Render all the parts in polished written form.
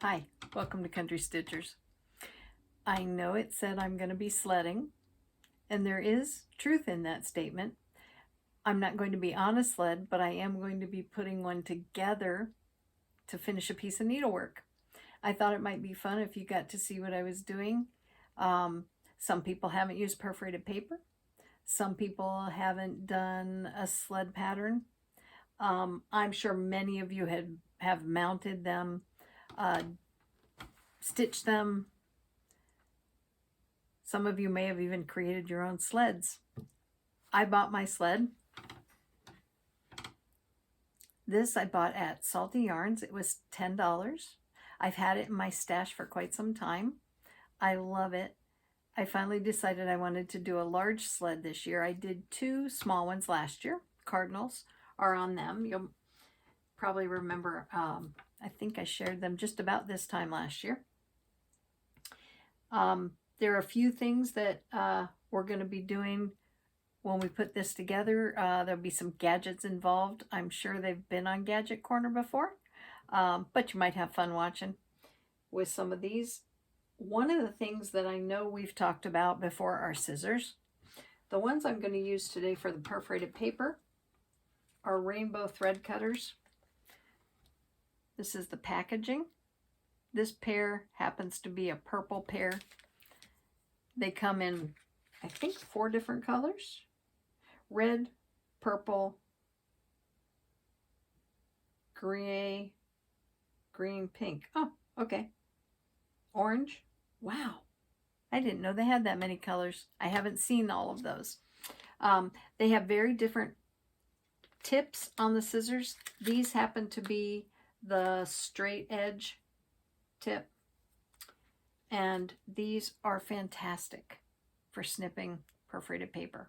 Hi, welcome to Country Stitchers. I know it said I'm going to be sledding, and there is truth in that statement. I'm not going to be on a sled, but I am going to be putting one together to finish a piece of needlework. I thought it might be fun if you got to see what I was doing. Some people haven't used perforated paper. Some people haven't done a sled pattern. I'm sure many of you have mounted them, stitched them. Some of you may have even created your own sleds. I bought my sled. This I bought at Salty Yarns. It was $10. I've had it in my stash for quite some time. I love it. I finally decided I wanted to do a large sled this year. I did 2 small ones last year. Cardinals are on them. You'll probably remember, I think I shared them just about this time last year. There are a few things that we're going to be doing when we put this together. There'll be some gadgets involved. I'm sure they've been on Gadget Corner before, but you might have fun watching with some of these. One of the things that I know we've talked about before are scissors. The ones I'm going to use today for the perforated paper are rainbow thread cutters. This is the packaging. This pair happens to be a purple pair. They come in, I think, 4 different colors. Red, purple, gray, green, pink. Oh, okay. Orange. Wow. I didn't know they had that many colors. I haven't seen all of those. They have very different tips on the scissors. These happen to be the straight edge tip. And these are fantastic for snipping perforated paper.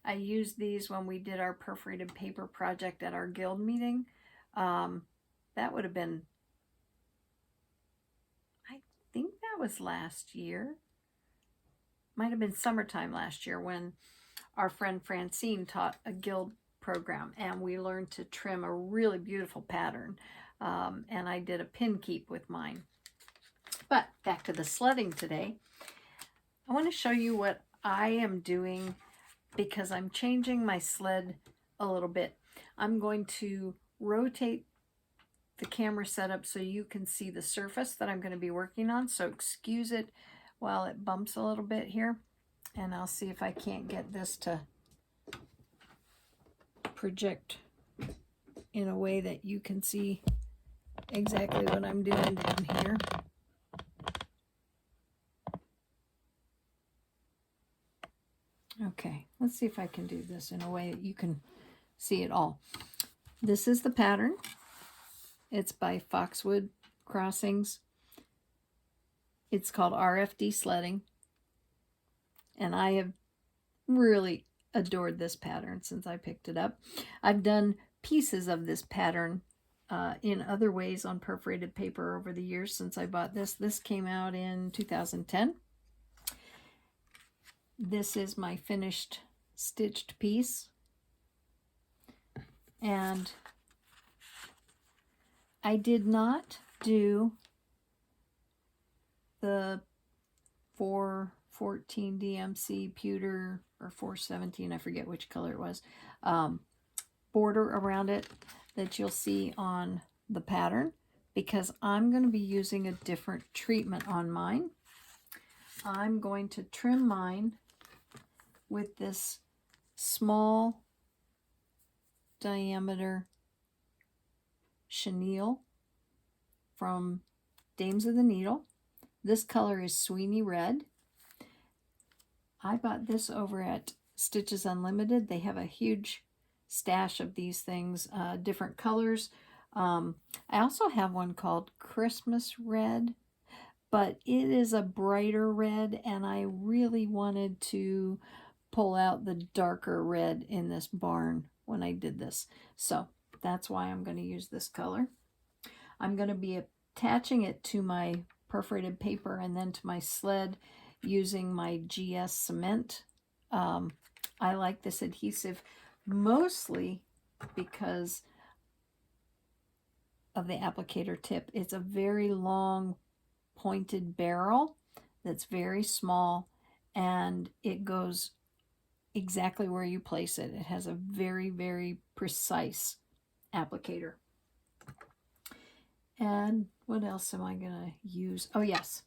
I used these when we did our perforated paper project at our guild meeting. That would have been, I think that was last year. Might have been summertime last year when our friend Francine taught a guild program, and we learned to trim a really beautiful pattern. And I did a pin keep with mine. But back to the sledding today. I want to show you what I am doing because I'm changing my sled a little bit. I'm going to rotate the camera setup so you can see the surface that I'm going to be working on. So excuse it while it bumps a little bit here. And I'll see if I can't get this to project in a way that you can see exactly what I'm doing down here. Okay, let's see if I can do this in a way that you can see it all. This is the pattern. It's by Foxwood Crossings. It's called RFD Sledding. And I have really adored this pattern since I picked it up. I've done pieces of this pattern in other ways on perforated paper over the years since I bought this. This came out in 2010. This is my finished stitched piece. And I did not do the 414 DMC pewter, or 417, I forget which color it was, border around it that you'll see on the pattern, because I'm going to be using a different treatment on mine. I'm going to trim mine with this small diameter chenille from Dames of the Needle. This color is Sweeney Red. I bought this over at Stitches Unlimited. They have a huge stash of these things, different colors. I also have one called Christmas Red, but it is a brighter red, and I really wanted to pull out the darker red in this barn when I did this. So that's why I'm going to use this color. I'm going to be attaching it to my perforated paper and then to my sled using my GS cement. I like this adhesive mostly because of the applicator tip. It's a very long pointed barrel that's very small, and it goes exactly where you place it. It has a very, very precise applicator. And what else am I going to use? Oh, yes.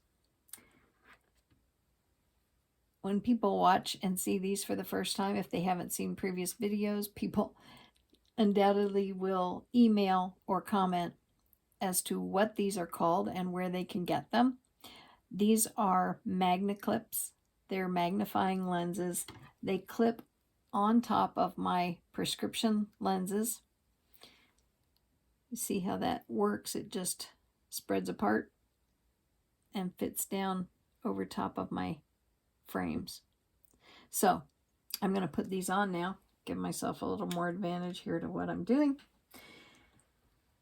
When people watch and see these for the first time, if they haven't seen previous videos, people undoubtedly will email or comment as to what these are called and where they can get them. These are magna clips. They're magnifying lenses. They clip on top of my prescription lenses. You see how that works? It just spreads apart and fits down over top of my frames. So I'm going to put these on now, give myself a little more advantage here to what I'm doing.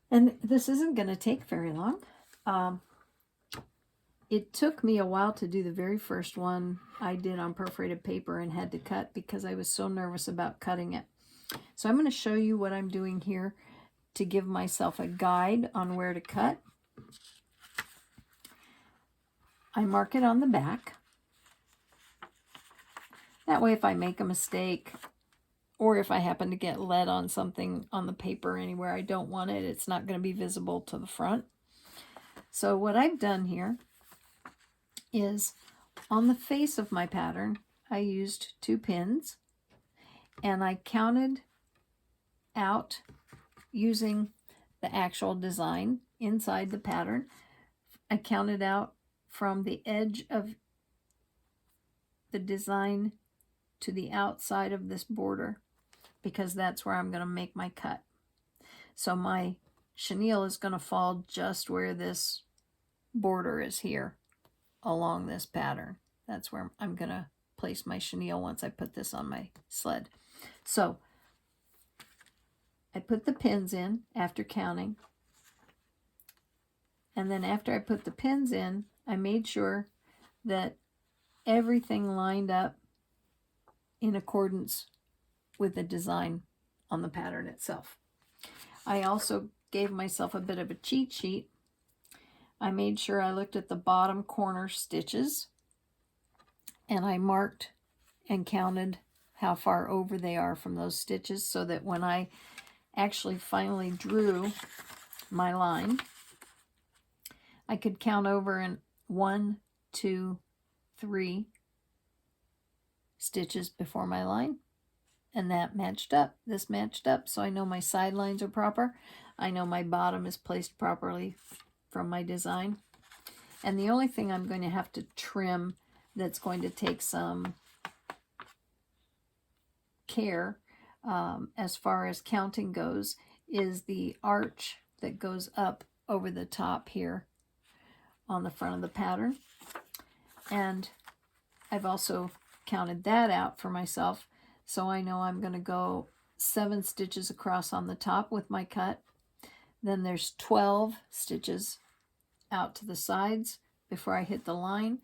And this isn't going to take very long. It took me a while to do the very first one I did on perforated paper and had to cut because I was so nervous about cutting it. So I'm going to show you what I'm doing here to give myself a guide on where to cut. I mark it on the back. That way if I make a mistake, or if I happen to get lead on something on the paper anywhere I don't want it, it's not going to be visible to the front. So what I've done here is on the face of my pattern, I used 2 pins, and I counted out using the actual design inside the pattern. I counted out from the edge of the design to the outside of this border, because that's where I'm going to make my cut. So my chenille is going to fall just where this border is here along this pattern. That's where I'm going to place my chenille once I put this on my sled. So I put the pins in after counting, and then after I put the pins in, I made sure that everything lined up in accordance with the design on the pattern itself. I also gave myself a bit of a cheat sheet. I made sure I looked at the bottom corner stitches, and I marked and counted how far over they are from those stitches, so that when I actually finally drew my line, I could count over in 1, 2, 3 stitches before my line, and that matched up. This matched up, so I know my side lines are proper. I know my bottom is placed properly from my design. And the only thing I'm going to have to trim that's going to take some care as far as counting goes is the arch that goes up over the top here on the front of the pattern. And I've also counted that out for myself, so I know I'm going to go 7 stitches across on the top with my cut. Then there's 12 stitches out to the sides before I hit the line,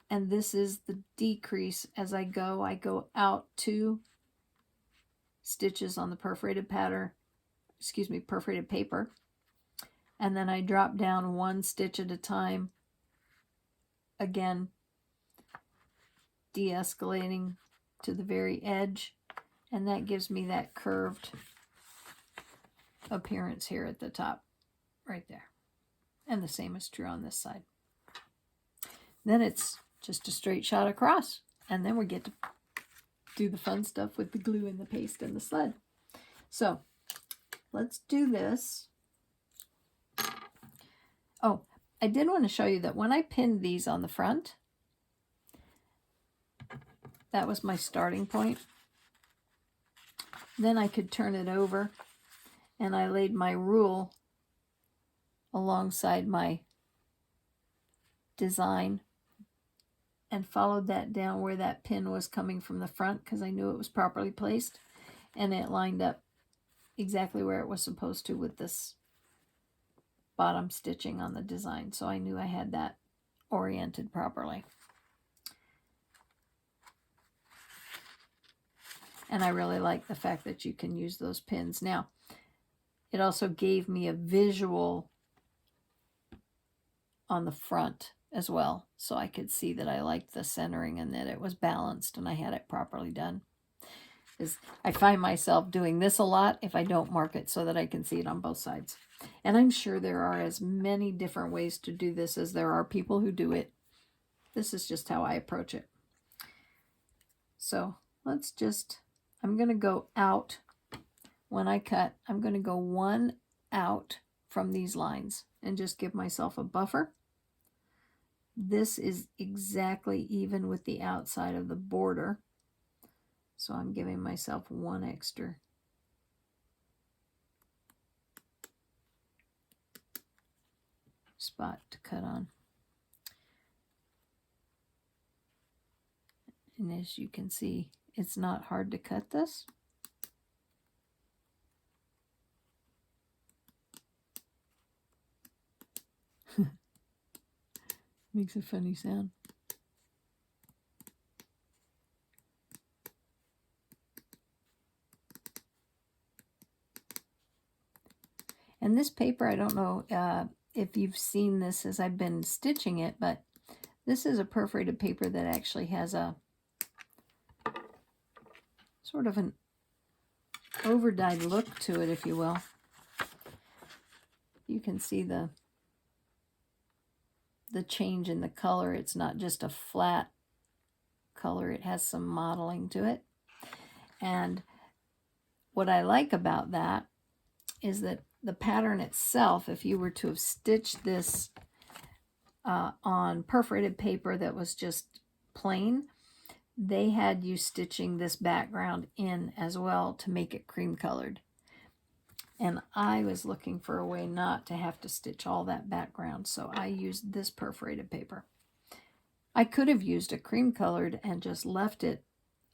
and this is the decrease as I go. I go out 2 stitches on the perforated paper, and then I drop down 1 stitch at a time, again de-escalating to the very edge, and that gives me that curved appearance here at the top right there. And the same is true on this side. Then it's just a straight shot across, and then we get to do the fun stuff with the glue and the paste and the sled. So let's do this. Oh, I did want to show you that when I pinned these on the front, that was my starting point. Then I could turn it over, and I laid my rule alongside my design and followed that down where that pin was coming from the front, because I knew it was properly placed, and it lined up exactly where it was supposed to with this bottom stitching on the design. So I knew I had that oriented properly. And I really like the fact that you can use those pins. Now, it also gave me a visual on the front as well, so I could see that I liked the centering and that it was balanced and I had it properly done. Because I find myself doing this a lot if I don't mark it so that I can see it on both sides. And I'm sure there are as many different ways to do this as there are people who do it. This is just how I approach it. So let's just, I'm going to go out when I cut. I'm going to go one out from these lines and just give myself a buffer. This is exactly even with the outside of the border. So I'm giving myself one extra spot to cut on. And as you can see, it's not hard to cut this. Makes a funny sound. And this paper, I don't know if you've seen this as I've been stitching it, but this is a perforated paper that actually has a sort of an overdyed look to it, if you will. You can see the change in the color. It's not just a flat color, it has some modeling to it. And what I like about that is that the pattern itself, if you were to have stitched this on perforated paper that was just plain, they had you stitching this background in as well to make it cream colored. And I was looking for a way not to have to stitch all that background, so I used this perforated paper. I could have used a cream colored and just left it.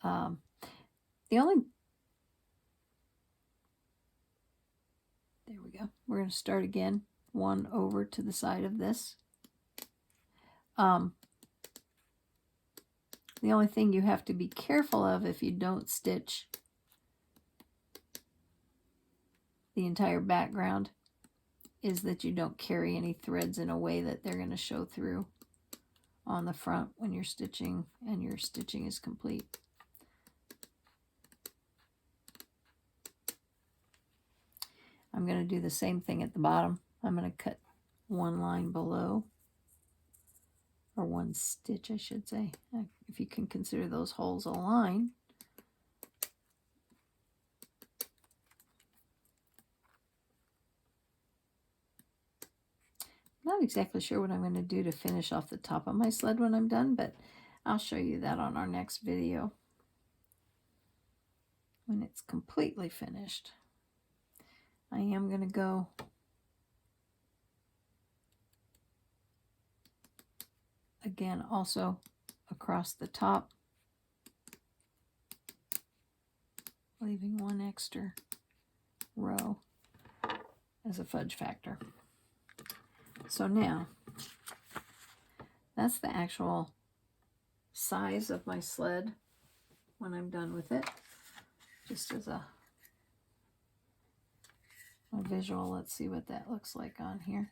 There we go. We're going to start again. One over to the side of this. The only thing you have to be careful of if you don't stitch the entire background is that you don't carry any threads in a way that they're going to show through on the front when you're stitching and your stitching is complete. I'm going to do the same thing at the bottom. I'm going to cut one line below, or one stitch, I should say, if you can consider those holes a line. Not exactly sure what I'm going to do to finish off the top of my sled when I'm done, but I'll show you that on our next video when it's completely finished. I am going to go again also across the top, leaving one extra row as a fudge factor. So now, that's the actual size of my sled when I'm done with it. Just as a visual, let's see what that looks like on here.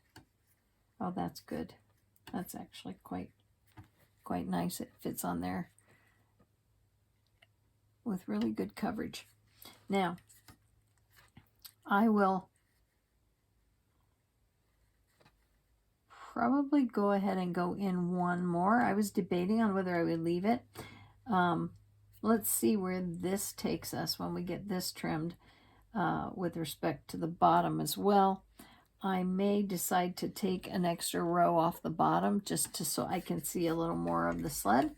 Oh, that's good. That's actually quite nice. It fits on there with really good coverage. Now, I will probably go ahead and go in one more. I was debating on whether I would leave it. Let's see where this takes us when we get this trimmed with respect to the bottom as well. I may decide to take an extra row off the bottom just so I can see a little more of the sled.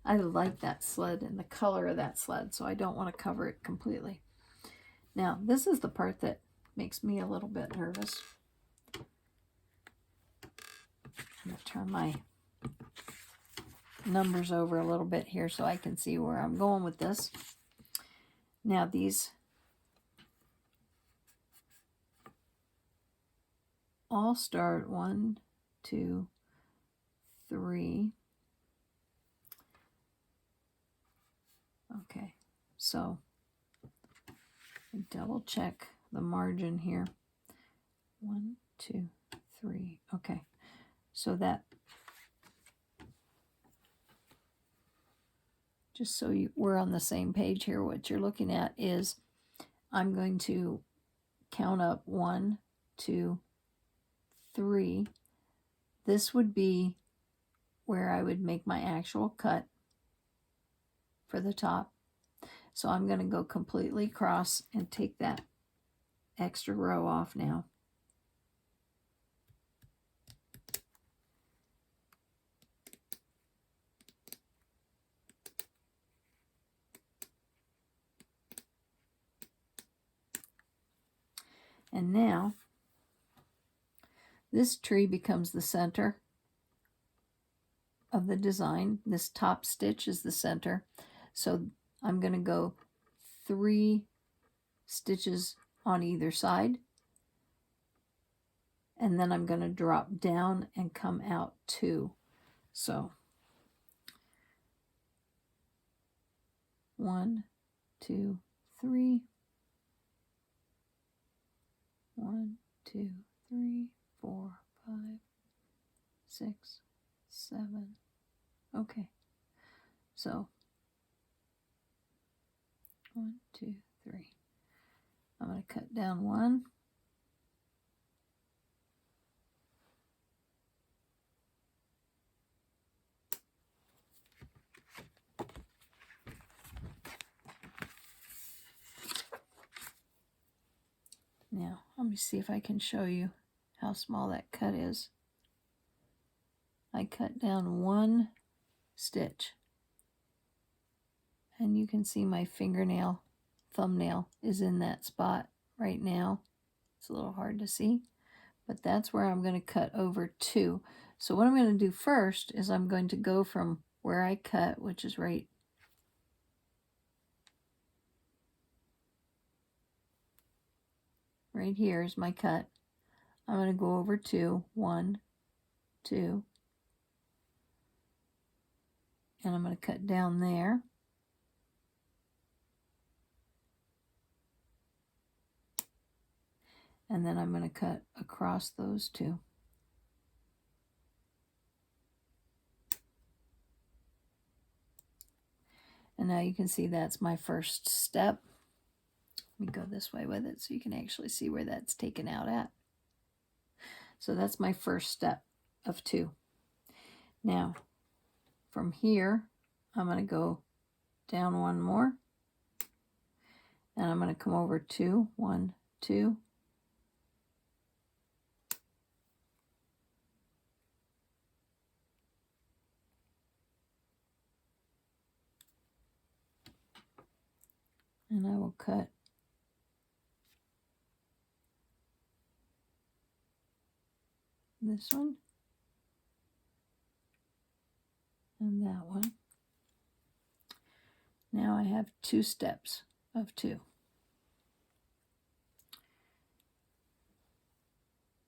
I like that sled and the color of that sled, so I don't want to cover it completely. Now, this is the part that makes me a little bit nervous. I'm going to turn my numbers over a little bit here so I can see where I'm going with this. Now, these all start 1, 2, 3. Okay, so double check the margin here. 1, 2, 3. Okay, so that, just so we're on the same page here, what you're looking at is I'm going to count up 1, 2, 3. This would be where I would make my actual cut for the top. So I'm going to go completely across and take that extra row off now. And now this tree becomes the center of the design. This top stitch is the center. So I'm going to go 3 stitches on either side. And then I'm going to drop down and come out 2. So 1, 2, 3. 1, 2, 3, 4, 5, 6, 7. Okay. So 1, 2, 3. I'm going to cut down 1. Now, let me see if I can show you how small that cut is. I cut down 1 stitch. And you can see my fingernail, thumbnail is in that spot right now. It's a little hard to see, but that's where I'm going to cut over 2. So what I'm going to do first is I'm going to go from where I cut, which is right here is my cut. I'm going to go over 2, 1, 2, and I'm going to cut down there. And then I'm going to cut across those 2. And now you can see that's my first step. Let me go this way with it so you can actually see where that's taken out at. So that's my first step of 2. Now, from here, I'm going to go down 1 more. And I'm going to come over 2, 1, 2. And I will cut this one and that one. Now I have 2 steps of 2.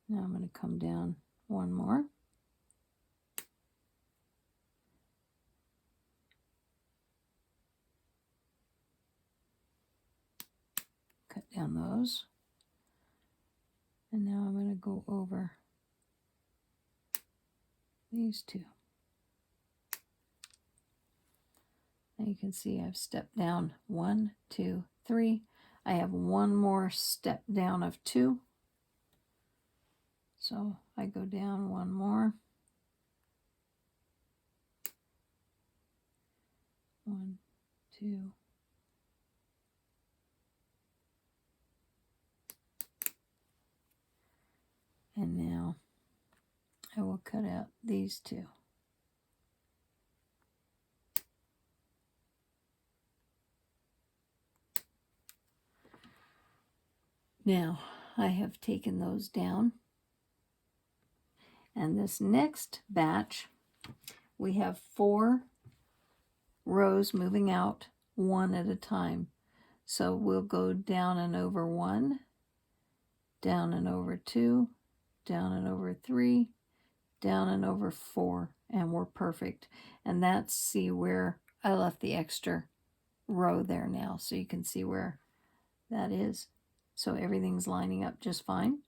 Now I'm going to come down 1 more. Cut down those. And now I'm going to go over these 2. Now you can see I've stepped down 1, 2, 3. I have 1 more step down of 2. So I go down 1 more. 1, 2. And now I will cut out these 2. Now I have taken those down. And this next batch, we have 4 rows moving out 1 at a time. So we'll go down and over 1, down and over 2, down and over 3, down and over 4, and we're perfect. And that's, see where I left the extra row there now, so you can see where that is. So everything's lining up just fine.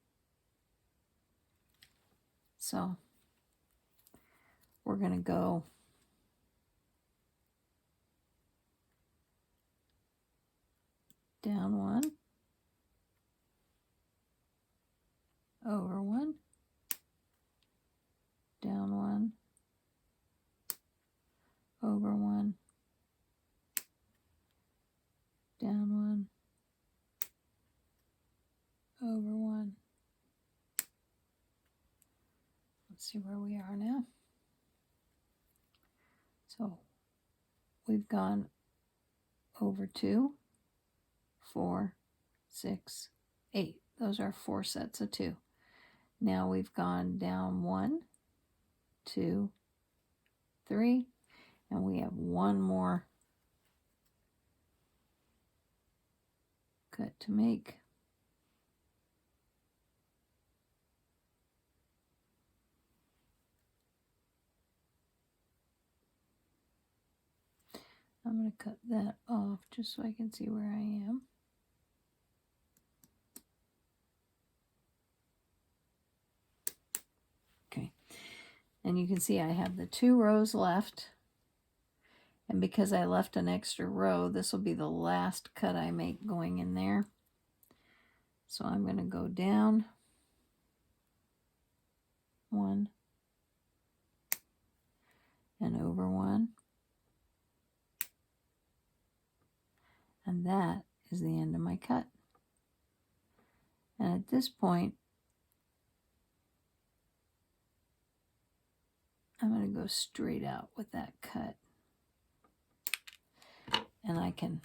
So we're going to go down one, over one, down one, over one, down one, over one. Let's see where we are now. So we've gone over 2, 4, 6, 8. Those are 4 sets of 2. Now we've gone down 1, 2, 3, and we have one more cut to make. I'm going to cut that off just so I can see where I am. Okay, and you can see I have the 2 rows left, and because I left an extra row, this will be the last cut I make going in there. So I'm going to go down 1 and over 1, and that is the end of my cut. And at this point, I'm going to go straight out with that cut. And I can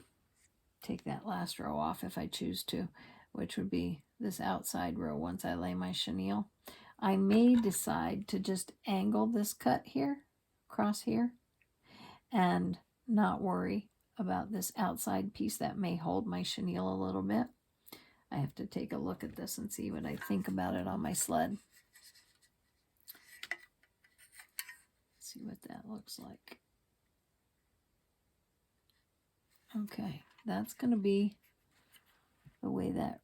take that last row off if I choose to, which would be this outside row once I lay my chenille. I may decide to just angle this cut here, across here, and not worry about this outside piece that may hold my chenille a little bit. I have to take a look at this and see what I think about it on my sled. See what that looks like. Okay, that's going to be the way that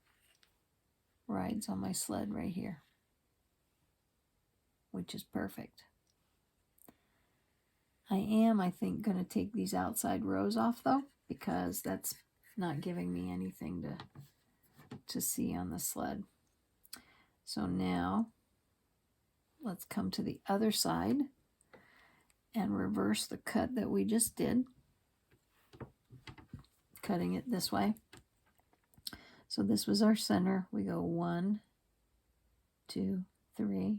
rides on my sled right here, which is perfect. I think, going to take these outside rows off, though, because that's not giving me anything to see on the sled. So now, let's come to the other side and reverse the cut that we just did, cutting it this way. So this was our center. We go 1, 2, 3.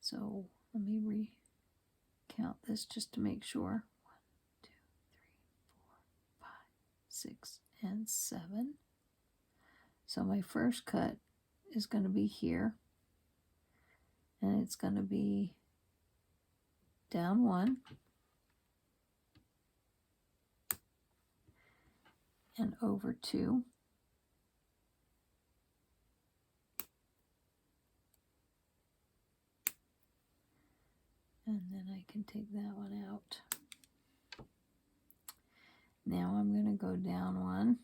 So let me recount this just to make sure. 1, 2, 3, 4, 5, 6, and 7. So my first cut is going to be here, and it's going to be down 1 and over 2. And then I can take that one out. Now I'm going to go down 1.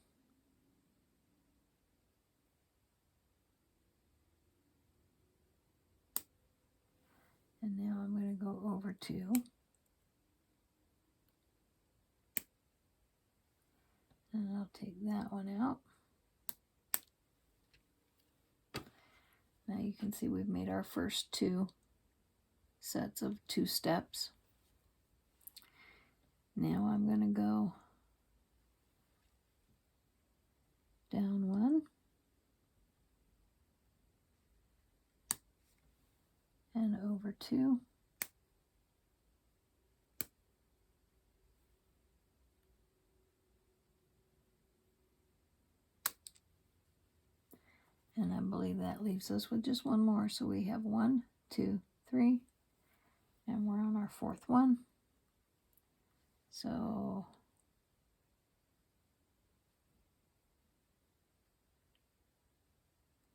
And now I'm going to go over 2. And I'll take that one out. Now you can see we've made our first 2 sets of 2 steps. Now I'm going to go down 1 and over 2. And I believe that leaves us with just one more. So we have 1, 2, 3, and we're on our 4th one. So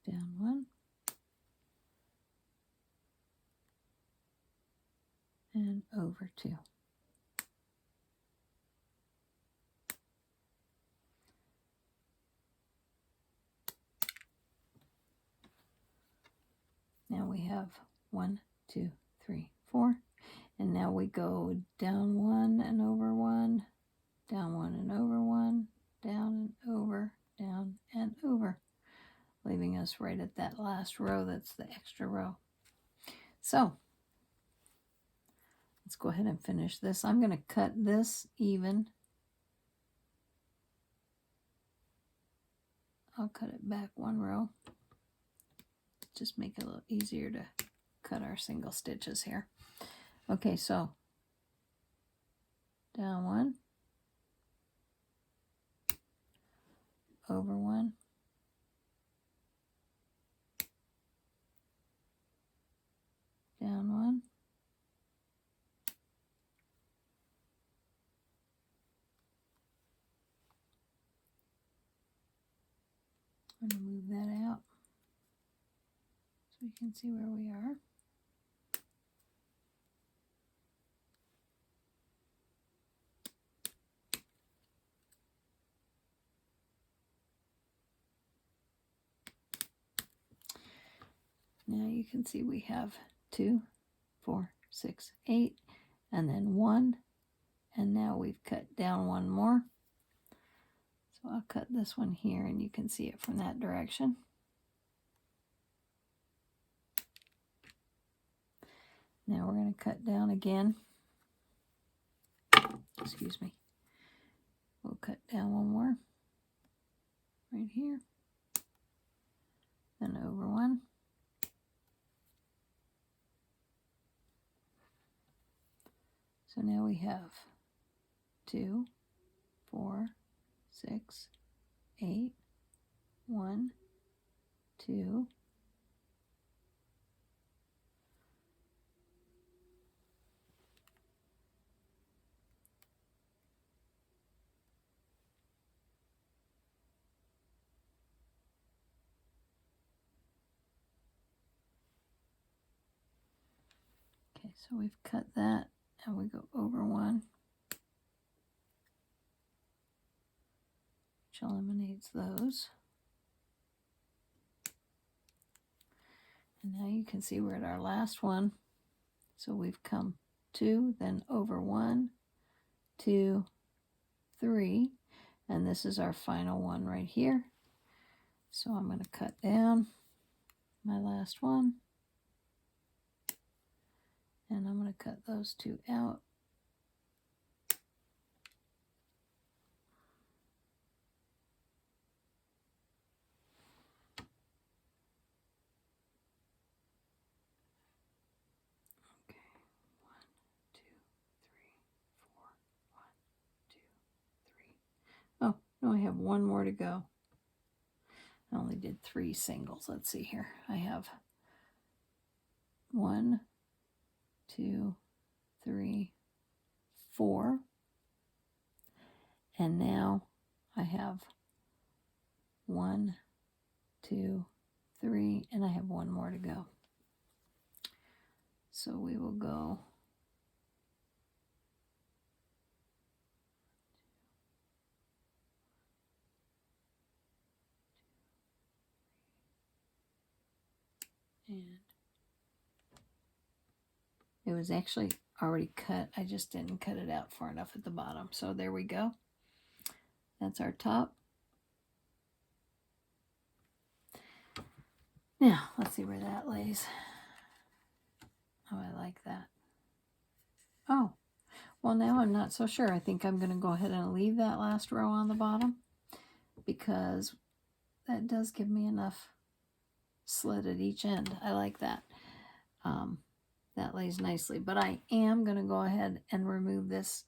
down 1 and over 2. we have 1, 2, 3, 4. And now we go down 1 and over 1, down 1 and over 1, down and over, down and over, leaving us right at that last row. That's the extra row. So let's go ahead and finish this. I'm going to cut this even. I'll cut it back 1 row. Just make it a little easier to cut our single stitches here. Okay, so down 1, over 1, down 1, I'm going to move that out so we can see where we are. Now you can see we have 2, 4, 6, 8, and then 1, and now we've cut down 1 more. So I'll cut this one here, and you can see it from that direction. Now we're going to cut down again. Excuse me. We'll cut down 1 more right here, then over 1. So now we have 2, 4, 6, 8, 1, 2, okay, so we've cut that and we go over 1, which eliminates those. And now you can see we're at our last one. So we've come 2, then over 1, 2, 3, and this is our final one right here. So I'm going to cut down my last one, and I'm going to cut those 2 out. Okay, 1, 2, 3, 4, 1, 2, 3. Oh, no, I have 1 more to go. I only did 3 singles. Let's see here. I have 1, 2, 3, 4. And now I have 1, 2, 3, and I have 1 more to go. So we will go and it was actually already cut. I just didn't cut it out far enough at the bottom. So there we go. That's our top. Now, let's see where that lays. Oh, I like that. Oh, well, now I'm not so sure. I think I'm going to go ahead and leave that last row on the bottom because that does give me enough slit at each end. I like that. That lays nicely, but I am going to go ahead and remove this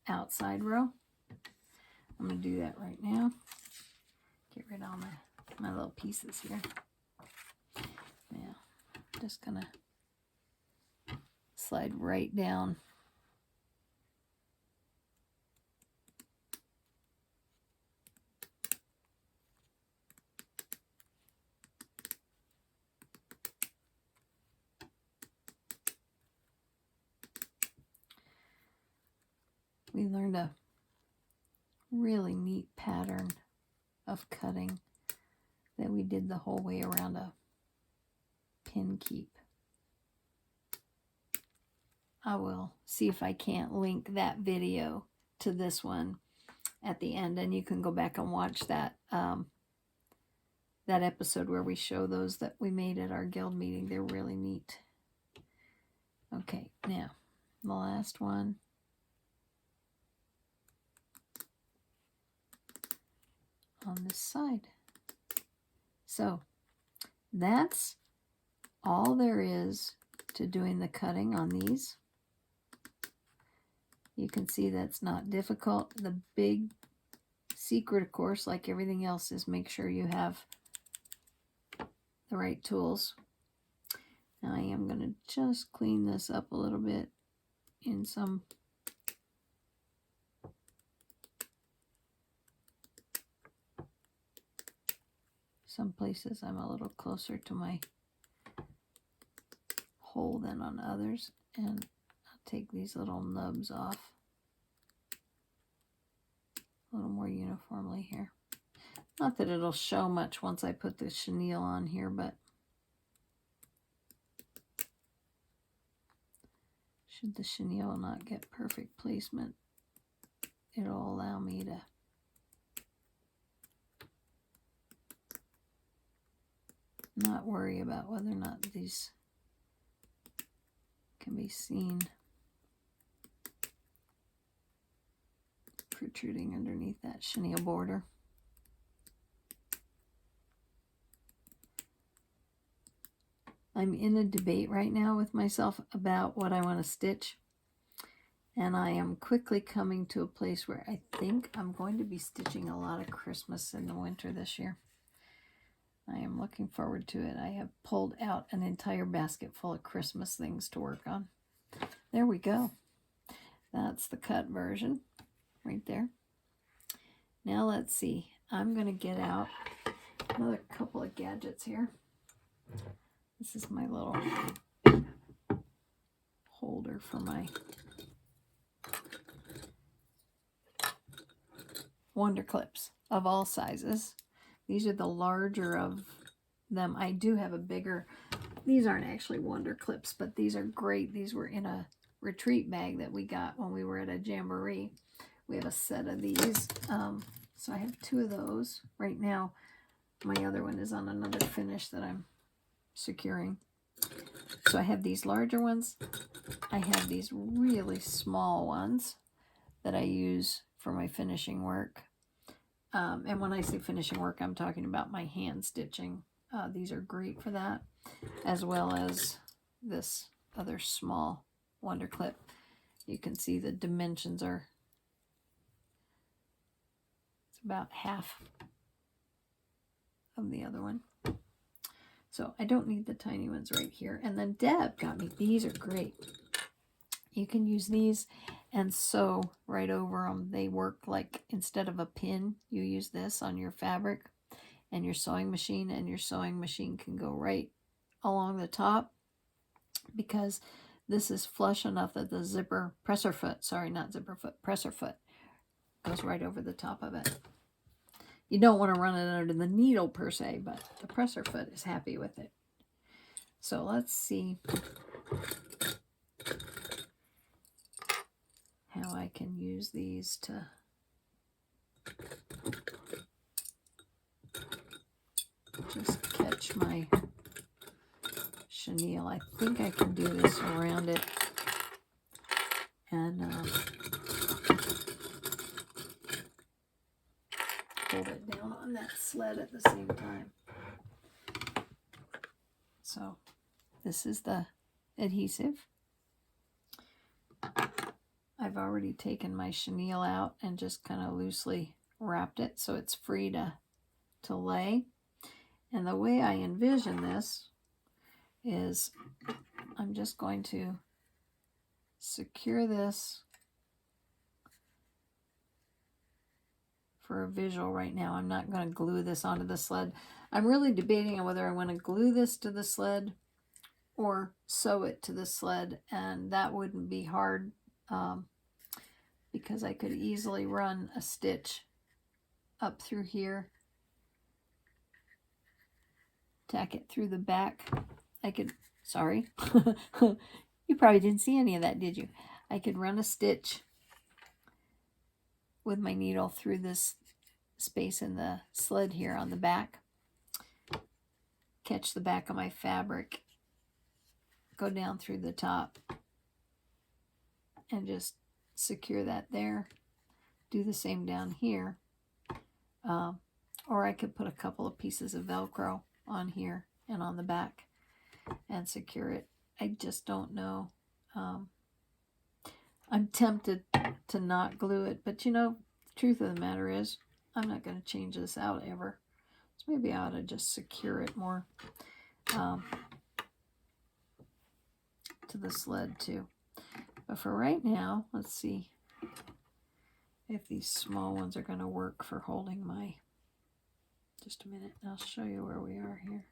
outside row. I'm going to do that right now. Get rid of all my little pieces here. Yeah, just going to slide right down. We learned a really neat pattern of cutting that we did the whole way around a pin keep I will see if I can't link that video to this one at the end, and you can go back and watch that that episode where we show those that we made at our guild meeting. They're really neat. Okay, now the last one. On this side. So that's all there is to doing the cutting on these. You can see that's not difficult. The big secret, of course, like everything else, is make sure you have the right tools. Now I am going to just clean this up a little bit in some places. I'm a little closer to my hole than on others, and I'll take these little nubs off a little more uniformly here. Not that it'll show much once I put the chenille on here, but should the chenille not get perfect placement, it'll allow me to not worry about whether or not these can be seen protruding underneath that chenille border. I'm in a debate right now with myself about what I want to stitch, and I am quickly coming to a place where I think I'm going to be stitching a lot of Christmas in the winter this year. I am looking forward to it. I have pulled out an entire basket full of Christmas things to work on. There we go. That's the cut version right there. Now let's see. I'm going to get out another couple of gadgets here. This is my little holder for my Wonder Clips of all sizes. These are the larger of them. I do have a bigger, these aren't actually Wonder Clips, but these are great. These were in a retreat bag that we got when we were at a jamboree. We have a set of these. So I have 2 of those. Right now, my other one is on another finish that I'm securing. So I have these larger ones. I have these really small ones that I use for my finishing work. And when I say finishing work, I'm talking about my hand stitching. These are great for that, as well as this other small Wonder Clip. You can see the dimensions are, it's about half of the other one. So I don't need the tiny ones right here. And then Deb got me, these are great. You can use these and sew right over them. They work like, instead of a pin, you use this on your fabric and your sewing machine, and your sewing machine can go right along the top because this is flush enough that the zipper, presser foot, sorry, not zipper foot, presser foot goes right over the top of it. You don't want to run it under the needle per se, but the presser foot is happy with it. So let's see how I can use these to just catch my chenille. I think I can do this around it and hold it down on that sled at the same time. So this is the adhesive. I've already taken my chenille out and just kind of loosely wrapped it so it's free to lay. And the way I envision this is I'm just going to secure this for a visual right now. I'm not going to glue this onto the sled. I'm really debating on whether I want to glue this to the sled or sew it to the sled, and that wouldn't be hard because I could easily run a stitch up through here, tack it through the back. I could, sorry, You probably didn't see any of that, did you? I could run a stitch with my needle through this space in the sled here on the back, catch the back of my fabric, go down through the top, and just secure that there. Do the same down here. Or I could put a couple of pieces of Velcro on here and on the back and secure it. I just don't know. I'm tempted to not glue it, but you know, the truth of the matter is I'm not going to change this out ever. So maybe I ought to just secure it more to the sled too. But for right now, let's see if these small ones are going to work for holding my... Just a minute, I'll show you where we are here.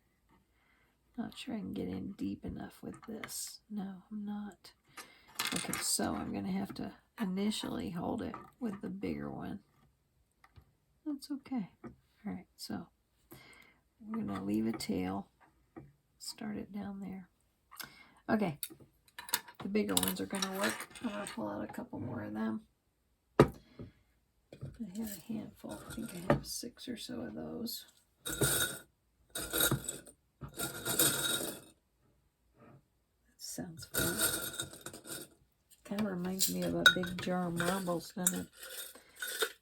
Not sure I can get in deep enough with this. No, I'm not. Okay, so I'm going to have to initially hold it with the bigger one. That's okay. All right, so we're going to leave a tail. Start it down there. Okay, the bigger ones are going to work. I'm going to pull out a couple more of them. I have a handful. I think I have 6 or so of those. That sounds fun. Kind of reminds me of a big jar of marbles, doesn't it?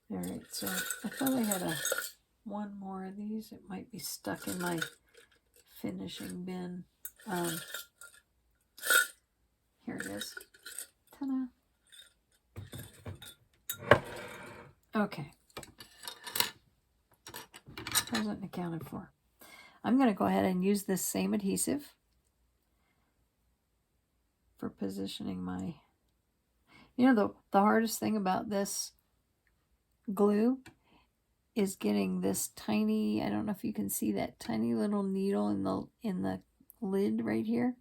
All right, so I thought I had one more of these. It might be stuck in my finishing bin. Here it is. Ta-da! Okay. Present accounted for. I'm going to go ahead and use this same adhesive for positioning my... You know, the hardest thing about this glue is getting this tiny, I don't know if you can see that tiny little needle in the lid right here,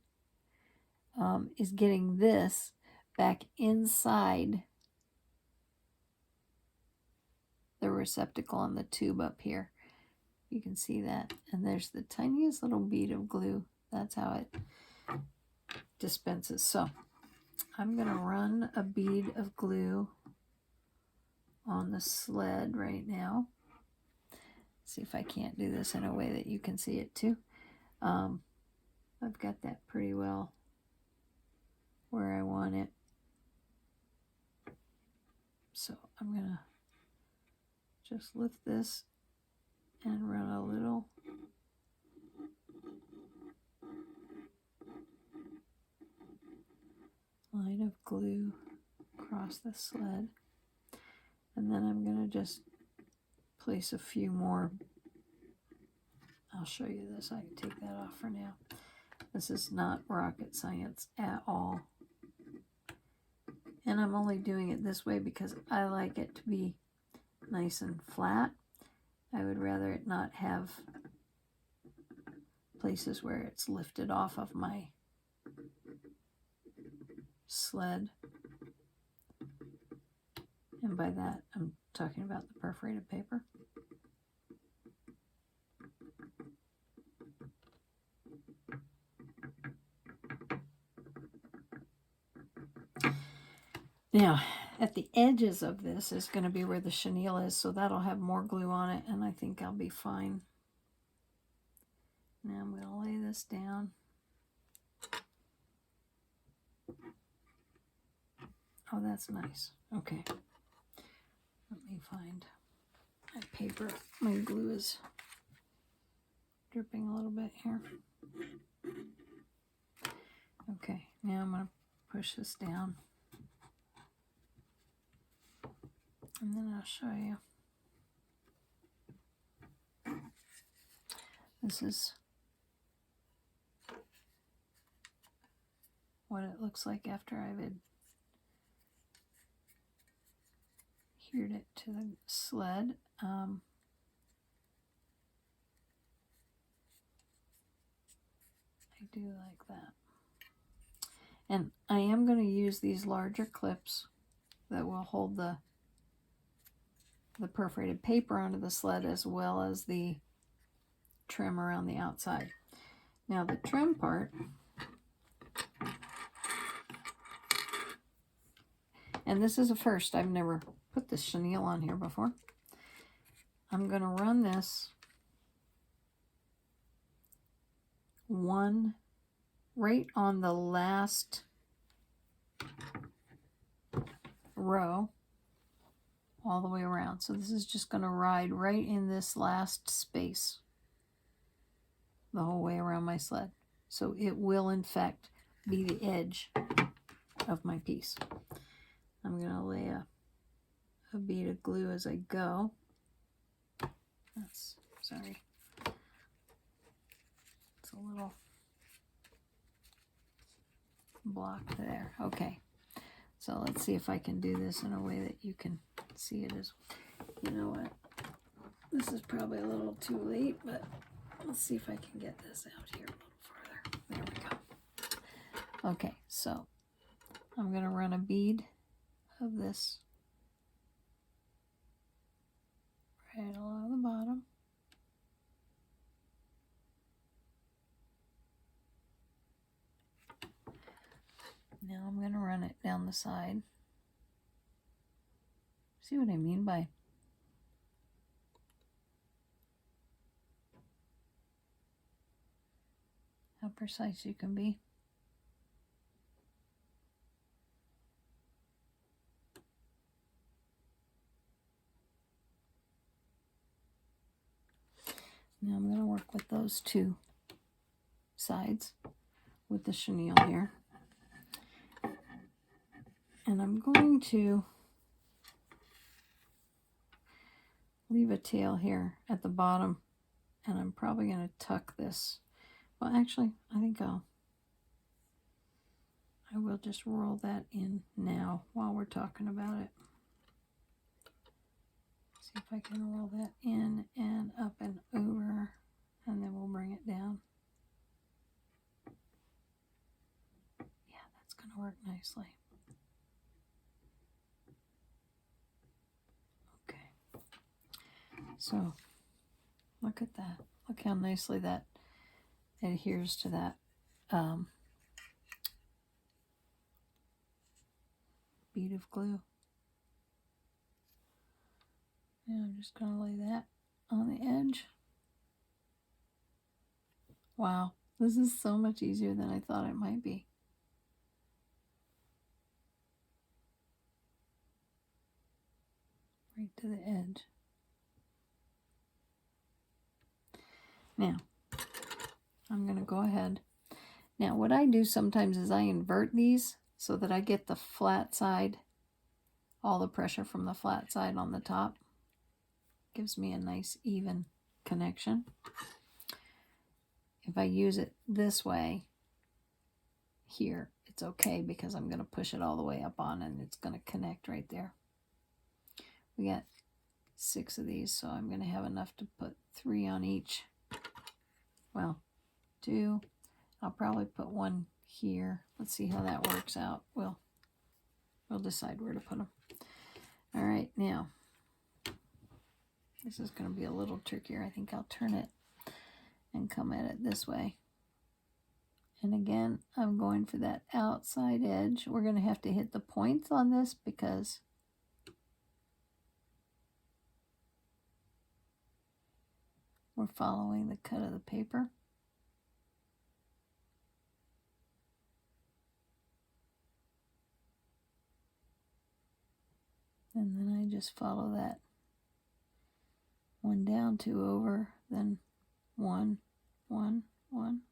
is getting this back inside the receptacle on the tube up here. You can see that. And there's the tiniest little bead of glue. That's how it dispenses. So I'm going to run a bead of glue on the sled right now. See if I can't do this in a way that you can see it too. I've got that pretty well where I want it. So I'm going to just lift this and run a little line of glue across the sled. And then I'm going to just place a few more. I'll show you this. I can take that off for now. This is not rocket science at all. And I'm only doing it this way because I like it to be nice and flat. I would rather it not have places where it's lifted off of my sled. And by that, I'm talking about the perforated paper. Now, at the edges of this is going to be where the chenille is, so that'll have more glue on it, and I think I'll be fine. Now I'm going to lay this down. Oh, that's nice. Okay. Let me find my paper. My glue is dripping a little bit here. Okay, now I'm going to push this down. And then I'll show you. This is what it looks like after I've adhered it to the sled. I do like that. And I am going to use these larger clips that will hold the perforated paper onto the sled as well as the trim around the outside. Now the trim part, And this is a first. I've never put this chenille on here before. I'm going to run this one right on the last row all the way around. So this is just going to ride right in this last space the whole way around my sled. So it will in fact be the edge of my piece. I'm going to lay a bead of glue as I go. That's, sorry. It's a little block there. Okay. So let's see if I can do this in a way that you can see it as, you know what? This is probably a little too late, but let's see if I can get this out here a little farther. There we go. Okay, so I'm going to run a bead of this right along the bottom. Now I'm going to run it down the side. See what I mean by how precise you can be. Now I'm going to work with those two sides with the chenille here. And I'm going to leave a tail here at the bottom, and I'm probably going to tuck this. Well, actually, I think I will just roll that in now while we're talking about it. See if I can roll that in and up and over, and then we'll bring it down. Yeah, that's going to work nicely. Okay. So, look at that. Look how nicely that adheres to that bead of glue. And I'm just going to lay that on the edge. Wow, this is so much easier than I thought it might be. Right to the edge. Now, I'm going to go ahead. Now, what I do sometimes is I invert these so that I get the flat side, all the pressure from the flat side on the top. Gives me a nice even connection. If I use it this way here, it's okay because I'm going to push it all the way up on and it's going to connect right there. We got 6 of these, so I'm going to have enough to put 3 on each. Well, 2. I'll probably put 1 here. Let's see how that works out. We'll decide where to put them. All right, now this is going to be a little trickier. I think I'll turn it and come at it this way. And again, I'm going for that outside edge. We're going to have to hit the points on this because we're following the cut of the paper. And then I just follow that 1 down, 2 over, then 1, 1, 1,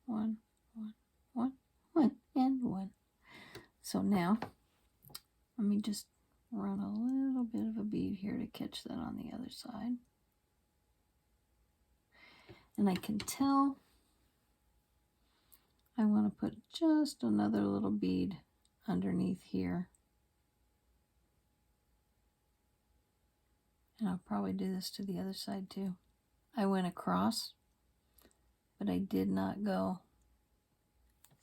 1, 1, 1, 1, and 1. So now, let me just run a little bit of a bead here to catch that on the other side. And I can tell I want to put just another little bead underneath here. And I'll probably do this to the other side too. I went across, but I did not go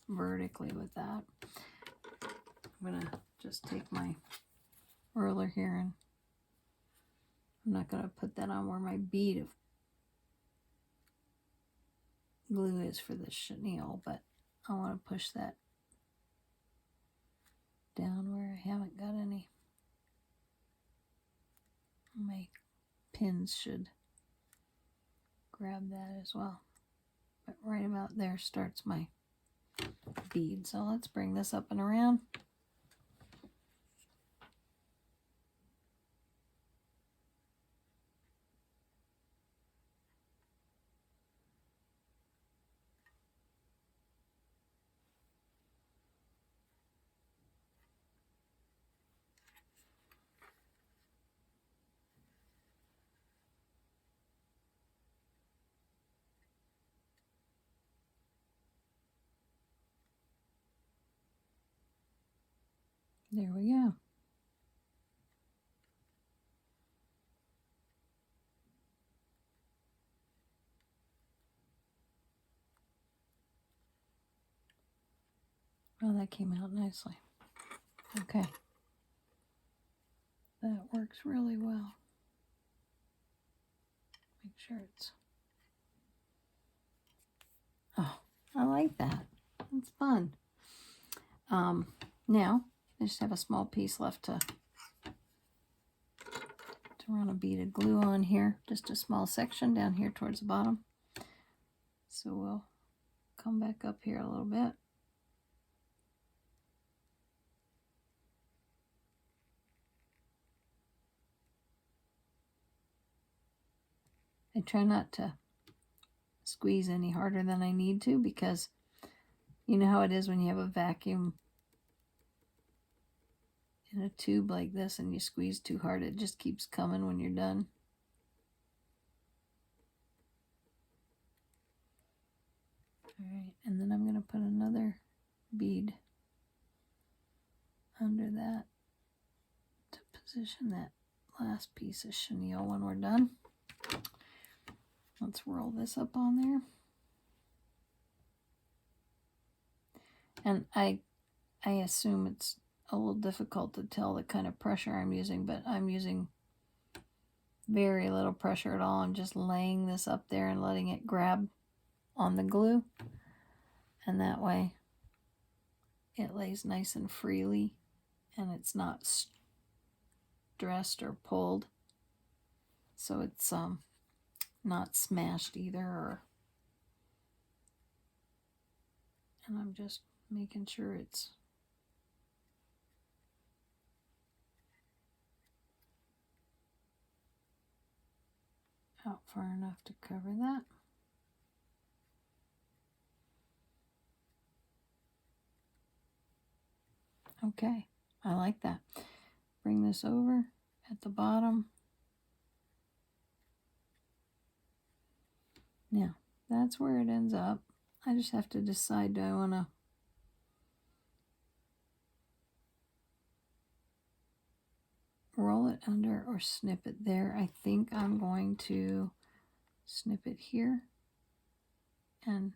vertically with that. I'm going to just take my ruler here, and I'm not going to put that on where my bead of glue is for the chenille, but I want to push that down where I haven't got any. My pins should grab that as well. But right about there starts my bead. So let's bring this up and around. There we go. Oh, that came out nicely. Okay. That works really well. Make sure it's... Oh, I like that. It's fun. Now, I just have a small piece left to run a bead of glue on here. Just a small section down here towards the bottom. So we'll come back up here a little bit. I try not to squeeze any harder than I need to, because you know how it is when you have a vacuum in a tube like this and you squeeze too hard, it just keeps coming when you're done. Alright, and then I'm going to put another bead under that to position that last piece of chenille when we're done. Let's roll this up on there. And I assume it's a little difficult to tell the kind of pressure I'm using, but I'm using very little pressure at all. I'm just laying this up there and letting it grab on the glue. And that way it lays nice and freely and it's not stressed or pulled. So it's not smashed either. And I'm just making sure it's out far enough to cover that. Okay, I like that. Bring this over at the bottom. Now, that's where it ends up. I just have to decide, do I want to roll it under or snip it there? I think I'm going to snip it here and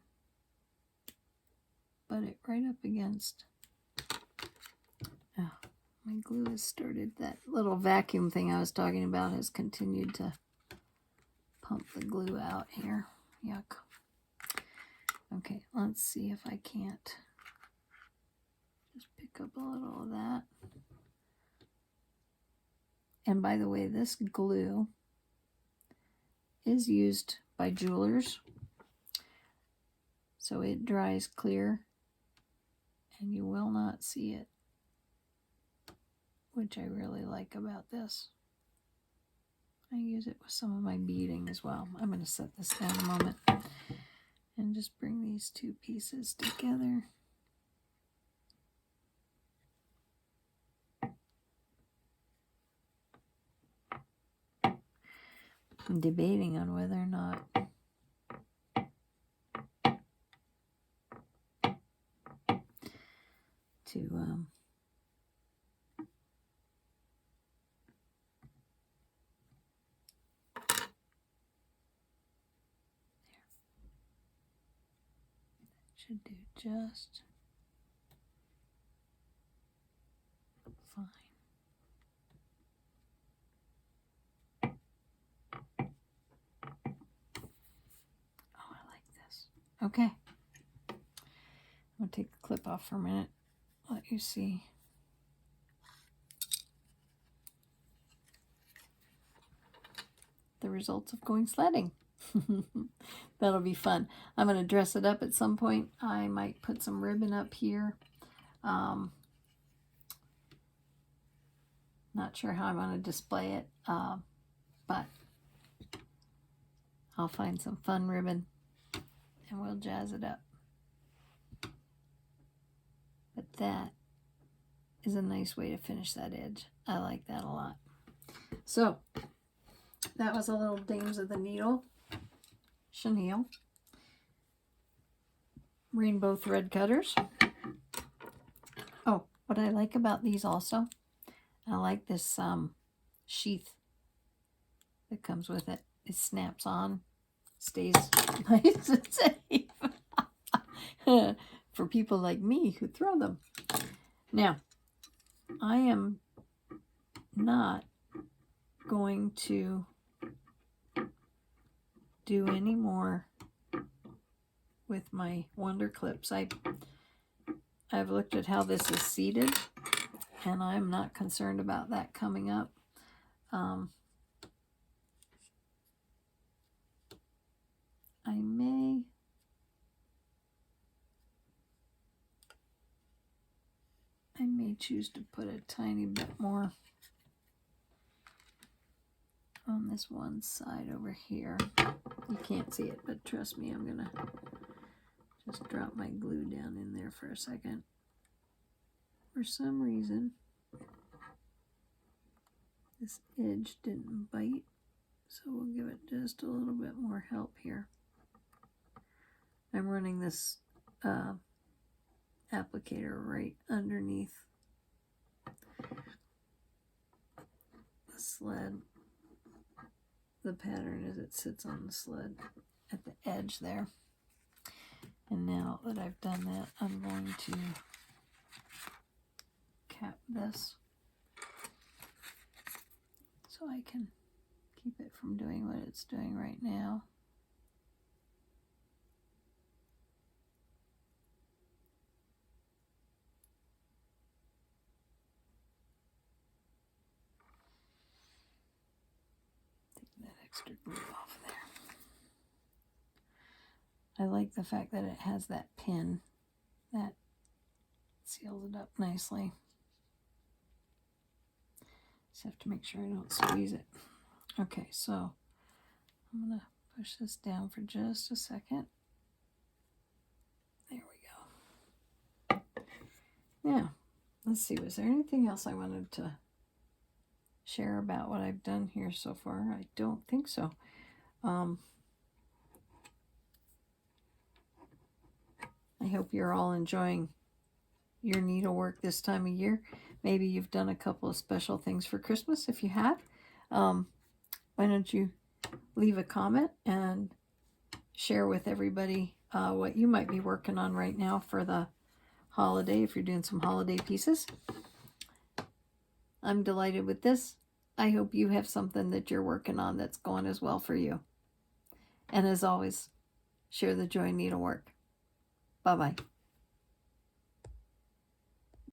butt it right up against. Oh, my glue has started. That little vacuum thing I was talking about has continued to pump the glue out here. Yuck. Okay, let's see if I can't just pick up a little of that. And by the way, this glue is used by jewelers, so it dries clear and you will not see it, which I really like about this. I use it with some of my beading as well. I'm going to set this down a moment and just bring these two pieces together. I'm debating on whether or not to should do just fine. Oh, I like this. Okay. I'm going to take the clip off for a minute. Let you see the results of going sledding. That'll be fun. I'm going to dress it up at some point. I might put some ribbon up here. Not sure how I'm going to display it, but I'll find some fun ribbon and we'll jazz it up. But that is a nice way to finish that edge. I like that a lot. So that was a little Dames of the Needle chenille. Rainbow thread cutters. Oh, what I like about these also, I like this sheath that comes with it. It snaps on, stays nice and safe for people like me who throw them. Now, I am not going to do any more with my Wonder Clips. I've looked at how this is seated, and I'm not concerned about that coming up. I may choose to put a tiny bit more on this one side over here. You can't see it, but trust me, I'm gonna just drop my glue down in there for a second. For some reason, this edge didn't bite, so we'll give it just a little bit more help here. I'm running this applicator right underneath the sled, the pattern as it sits on the sled at the edge there. And now that I've done that, I'm going to cap this so I can keep it from doing what it's doing right now. Extra glue off there. I like the fact that it has that pin that seals it up nicely. Just have to make sure I don't squeeze it. Okay, so I'm going to push this down for just a second. There we go. Now, let's see, was there anything else I wanted to share about what I've done here so far? I don't think so. I hope you're all enjoying your needlework this time of year. Maybe you've done a couple of special things for Christmas. If you have, why don't you leave a comment and share with everybody what you might be working on right now for the holiday, if you're doing some holiday pieces. I'm delighted with this. I hope you have something that you're working on that's going as well for you. And as always, share the joy of needlework. Bye-bye.